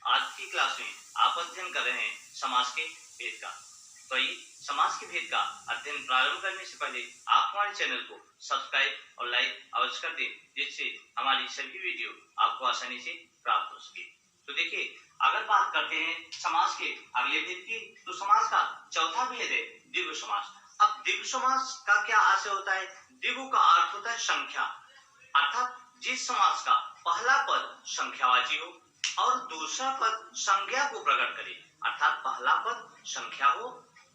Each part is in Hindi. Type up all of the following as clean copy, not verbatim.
आज की क्लास में आप अध्ययन कर रहे हैं समास के भेद का। तो आइए समास के भेद का अध्ययन प्रारंभ करने से पहले आप हमारे चैनल को सब्सक्राइब और लाइक अवश्य कर दें, जिससे हमारी सभी वीडियो आपको आसानी से प्राप्त हो सके। तो देखिए, अगर बात करते हैं समास के अगले भेद की, तो समास का चौथा भेद है द्विगु समास। अब द्विगु समास का क्या आशय होता है? द्विगु का अर्थ होता है संख्या, अर्थात जिस समास का पहला पद संख्यावाची हो और दूसरा पद संज्ञा को प्रकट करे, अर्थात पहला पद संख्या हो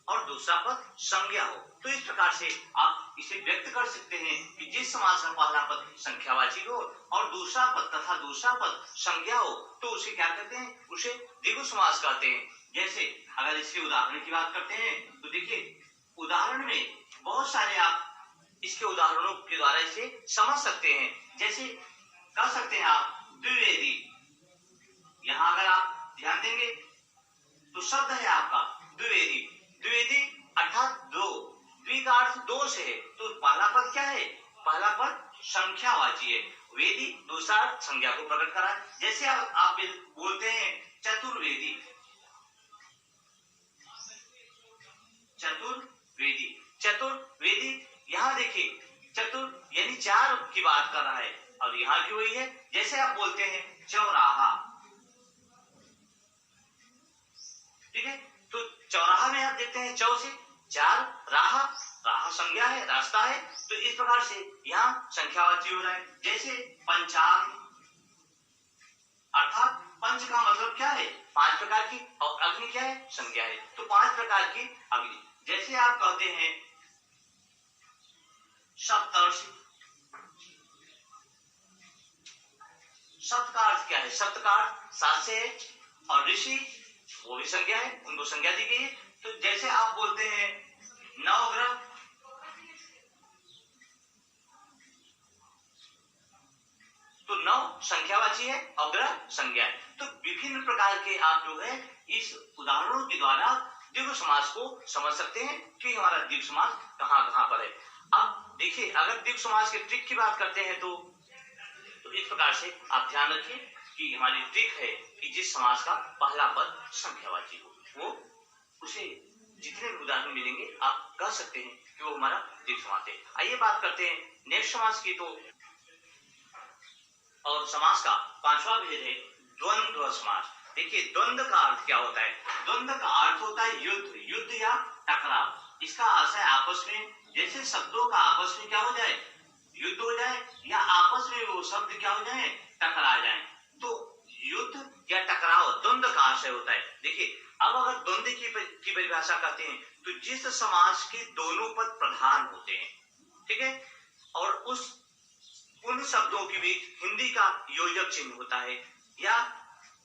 और दूसरा पद संज्ञा हो। तो इस प्रकार से आप इसे व्यक्त कर सकते हैं कि जिस समास का पहला पद संख्यावाची हो और दूसरा पद तथा दूसरा पद संज्ञा हो, तो उसे क्या कहते हैं? उसे द्विगु समास कहते हैं। जैसे अगर इसके उदाहरण की बात करते हैं, तो देखिए उदाहरण में बहुत सारे आप इसके उदाहरणों के द्वारा इसे समझ सकते हैं। जैसे कह सकते हैं आप द्विवेदी। यहाँ अगर आप ध्यान देंगे तो शब्द है आपका द्विवेदी। द्विवेदी अर्थात दो, द्वि का अर्थ दो से है, तो पहला पद क्या है? पहला पद संख्यावाची है, वेदी दूसरा संज्ञा को प्रकट करा। जैसे आप बोलते हैं चतुर्वेदी, चतुर्वेदी, चतुर्वेदी। यहाँ देखिए चतुर यानी चार की बात कर रहा है और यहाँ की वही है। जैसे आप बोलते हैं चौराहा, ठीक है, तो चौराहा में आप देखते हैं चौ से चार, राहा, राहा संज्ञा है, रास्ता है, तो इस प्रकार से यहाँ संख्यावाची हो रहा है। जैसे पंचाग्नि, अर्थात पंच का मतलब क्या है? पांच प्रकार की, और अग्नि क्या है? संज्ञा है, तो पांच प्रकार की अग्नि। जैसे आप कहते हैं सप्तर्षि, सप्त का अर्थ क्या है? सप्त का अर्थ सात से है और ऋषि वो भी संज्ञा है, उनको संज्ञा दी गई है। तो जैसे आप बोलते हैं नवग्रह, तो नव संख्यावाची है और ग्रह संज्ञा है। तो विभिन्न प्रकार के आप जो है इस उदाहरणों के द्वारा द्विगु समास को समझ सकते हैं कि हमारा द्विगु समास कहाँ कहाँ पर है। अब देखिए, अगर द्विगु समास के ट्रिक की बात करते हैं तो इस प्रकार से आप ध्यान रखिए कि हमारी ट्रिक है कि जिस समास का पहला पद संख्यावाची हो, वो उसे जितने भी उदाहरण मिलेंगे आप कह सकते हैं कि वो हमारा द्विगु समास है। आइए बात करते हैं नेक्स्ट समास की। तो और समास का पांचवा भेद है द्वंद्व समास। देखिए द्वंद्व का अर्थ क्या होता है? द्वंद्व का अर्थ होता है युद्ध, युद्ध या टकराव। इसका आशय आपस में, जैसे शब्दों का आपस में क्या हो जाए? युद्ध हो जाए, या आपस में वो शब्द क्या हो जाए? टकरा जाए, तो युद्ध या टकराव द्वंद्व का आशय होता है। देखिए अब अगर द्वंद्व की परिभाषा करते हैं तो जिस समास के दोनों पद प्रधान होते हैं, ठीक है, और उन शब्दों के बीच हिंदी का योजक चिन्ह होता है या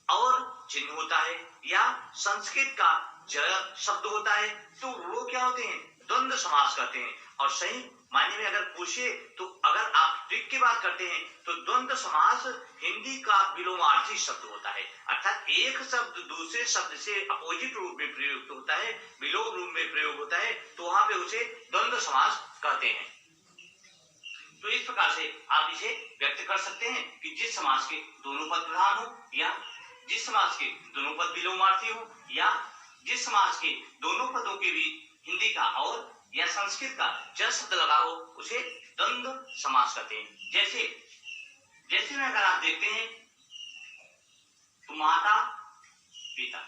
और चिन्ह होता है या संस्कृत का जय शब्द होता है, तो वो क्या होते हैं? द्वंद्व समास कहते हैं। और सही मायने में अगर पूछिए तो अगर आप ट्रिक की बात करते हैं तो द्वंद्व समास हिंदी का विलोमार्थी शब्द होता है, अर्थात एक शब्द दूसरे शब्द से अपोजिट रूप में प्रयुक्त होता है, विलोम रूप में प्रयोग होता है, तो वहां पे उसे द्वंद्व समास कहते हैं। तो इस प्रकार से आप इसे व्यक्त कर सकते हैं कि जिस समास के दोनों पद प्रधान हो, या जिस समास के दोनों पद विलोमार्थी हो, या जिस समास के दोनों पदों के बीच हिंदी का और या संस्कृत का ज शब्द लगा हो, उसे द्वंद्व समास कहते हैं। जैसे में अगर आप देखते हैं तो माता पिता,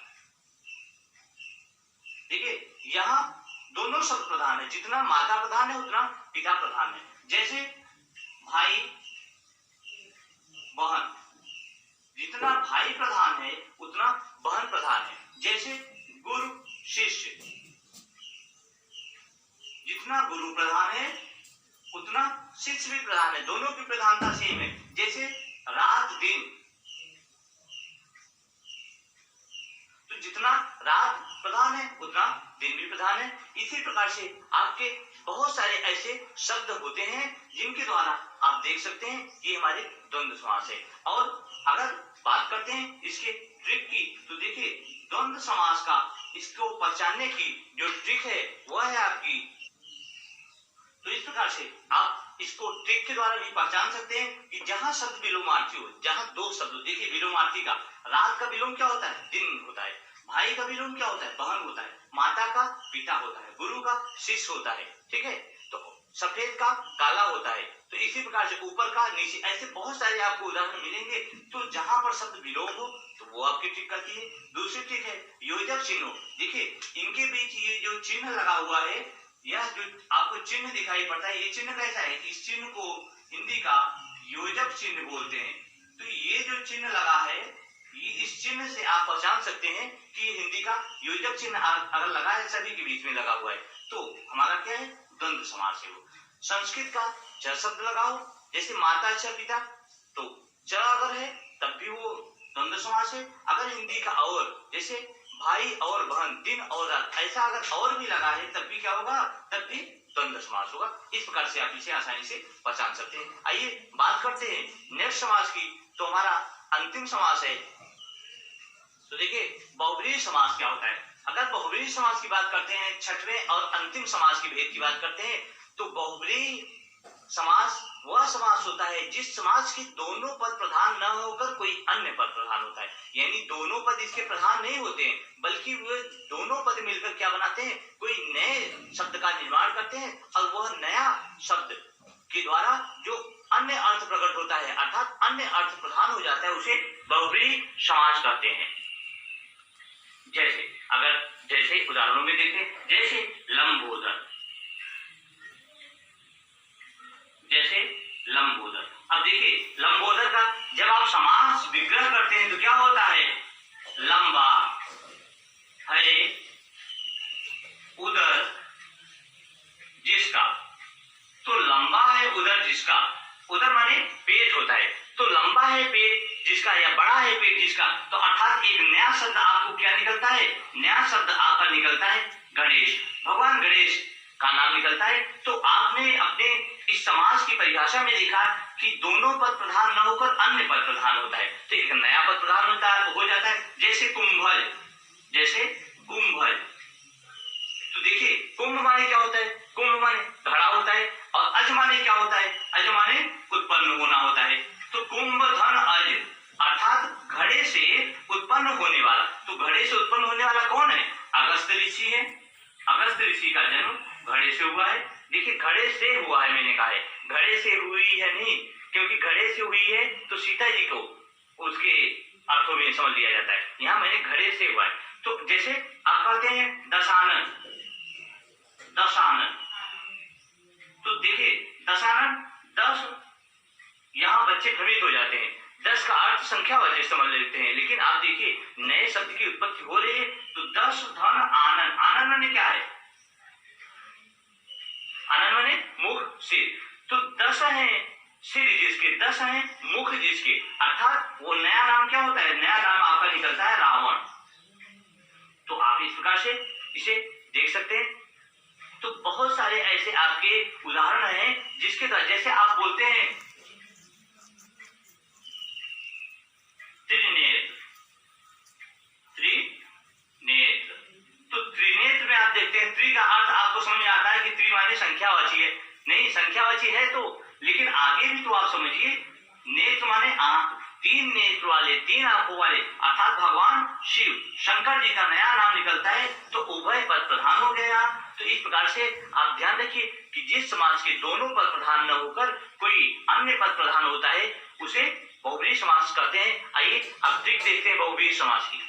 देखिए यहाँ दोनों शब्द प्रधान है, जितना माता प्रधान है उतना पिता प्रधान है। जैसे भाई बहन, जितना भाई प्रधान है उतना बहन प्रधान है। जैसे गुरु शिष्य, जितना गुरु प्रधान है उतना शिष्य भी प्रधान है, दोनों की प्रधानता सेम है। जैसे रात दिन, तो जितना रात प्रधान है उतना दिन भी प्रधान है। इसी प्रकार से आपके बहुत सारे ऐसे शब्द होते हैं जिनके द्वारा आप देख सकते हैं कि हमारे द्वंद्व समास है। और अगर बात करते हैं इसके ट्रिक की, तो देखिए द्वंद्व समास का इसको पहचानने की जो ट्रिक है वह है आपकी, तो इस प्रकार से आप इसको ट्रिक के द्वारा भी पहचान सकते हैं कि जहां शब्द विलोमार्थी हो, जहां दो शब्द, देखिए विलोमार्थी का रात का विलोम क्या होता है? दिन होता है। भाई का विलोम क्या होता है? बहन होता है। माता का पिता होता है। गुरु का शिष्य होता है। ठीक है, तो सफेद का काला होता है। तो इसी प्रकार से ऊपर का नीचे, ऐसे बहुत सारे आपको उदाहरण मिलेंगे। तो जहां पर शब्द विलोम हो तो वो आपकी ट्रिक करती है। दूसरी ट्रिक है योजक चिन्ह। देखिए इनके बीच ये जो चिन्ह लगा हुआ है, यह जो आपको चिन्ह दिखाई पड़ता है, ये चिन्ह कैसा है? इस चिन्ह को हिंदी का योजक चिन्ह बोलते हैं। तो ये जो चिन्ह लगा है, इस चिन्ह से आप पहचान सकते हैं कि हिंदी का योजक चिन्ह अगर लगा है, सभी के बीच में लगा हुआ है, तो हमारा क्या है? द्वंद्व समास है वो। संस्कृत का च शब्द लगाओ, जैसे माता च पिता, तो च अगर है तब भी वो द्वंद्व समास है। अगर हिंदी का और, जैसे भाई और बहन, दिन और रात, ऐसा अगर और भी लगा है तब भी क्या होगा? तब भी द्वंद्व समास होगा। इस प्रकार से आप इसे आसानी से पहचान सकते हैं। आइए बात करते हैं नेक्स्ट समास की। तो हमारा अंतिम समास है, तो देखिए बहुब्रीहि समास क्या होता है। अगर बहुब्रीहि समास की बात करते हैं, छठवें और अंतिम समास की भेद की बात करते हैं, तो बहुब्रीहि समास वह समास होता है जिस समास के दोनों पद प्रधान न होकर कोई अन्य पद प्रधान होता है। यानी दोनों पद इसके प्रधान नहीं होते हैं, बल्कि वे दोनों पद मिलकर क्या बनाते हैं? कोई नए शब्द का निर्माण करते हैं, और वह नया शब्द के द्वारा जो अन्य अर्थ प्रकट होता है, अर्थात अन्य अर्थ प्रधान हो जाता है, उसे बहुब्रीहि समास कहते हैं। जैसे उदाहरणों में देखें, जैसे लंबोदर, जैसे लंबोदर। अब देखिए लंबोदर का जब आप समास विग्रह करते हैं तो क्या होता है? लंबा है उदर जिसका, तो लंबा है उदर जिसका, उदर माने पेट होता है, तो लंबा है पेट जिसका या बड़ा है पेट जिसका, तो अर्थात एक नया शब्द आपको क्या निकलता है? नया शब्द आपका निकलता है गणेश। भगवान गणेश का नाम निकलता है। तो आपने अपने इस समास की परिभाषा में देखा कि दोनों पद प्रधान न होकर अन्य पद प्रधान होता है, तो एक नया पद प्रधान हो जाता है। जैसे कुंभल, जैसे कुंभल, तो देखिए कुंभ माने क्या होता है? कुंभ माने घड़ा होता है, और अज माने क्या होता है? अज माने उत्पन्न होना होता है। तो कुंभ धन अज, अर्थात घड़े से उत्पन्न होने वाला। तो घड़े से उत्पन्न होने वाला कौन है? अगस्त्य ऋषि है। अगस्त्य ऋषि का जन्म घड़े से हुआ है। देखिए घड़े से हुआ है, मैंने कहा है घड़े से हुई है नहीं, क्योंकि घड़े से हुई है तो सीता जी को उसके अर्थों में समझ लिया जाता है। यहाँ मैंने घड़े से हुआ है। तो जैसे आप कहते हैं दशानन, दशानन, तो देखिए दशानन 10, यहाँ बच्चे भ्रमित हो जाते हैं। 10 का अर्थ संख्यावाचक समझ लेते हैं, लेकिन आप देखिए नए शब्द की उत्पत्ति हो रही है। तो 10 धन आनंद, आनंद माने क्या है? आनंद माने मुख सिर, तो 10 है सिर जिसके, 10 है मुख जिसके, अर्थात वो नया नाम क्या होता है? नया नाम आपका निकलता है रावण। तो आप इस प्रकार से इसे देख सकते हैं। तो बहुत सारे ऐसे आपके उदाहरण हैं जिसके द्वारा, जैसे आप बोलते हैं त्रिनेत्र, त्रिनेत्र, तो त्रिनेत्र में आप देखते हैं त्रि का अर्थ आपको समझ में आता है कि त्रि माने संख्यावाची है। नहीं, संख्यावाची है तो, लेकिन आगे भी तो आप समझिए, नेत्र माने आंख, 3 नेत्र वाले, 3 आंखों वाले, अर्थात भगवान शिव शंकर जी का नया नाम निकलता है। तो उभय पद प्रधान हो गया। तो इस प्रकार से आप ध्यान रखिए कि जिस समाज के दोनों पद प्रधान न होकर कोई अन्य पद प्रधान होता है, उसे बहुब्रीहि समास कहते हैं। आइए अब ट्रिक देखते हैं बहुब्रीहि समास की।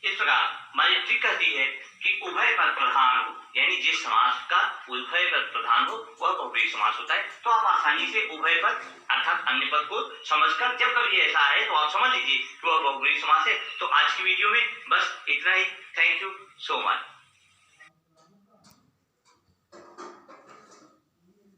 इस प्रकार हमारी ट्रिक कहती है कि उभय पद प्रधान हो, यानी जिस समास का उभय पद प्रधान हो वह बहुब्रीहि समास होता है। तो आप आसानी से उभय पद अर्थात अन्य पद को समझकर जब कभी ऐसा है तो आप समझ लीजिए कि वह बहुब्रीहि समास है। तो आज की वीडियो में बस इतना ही। Thank you so much.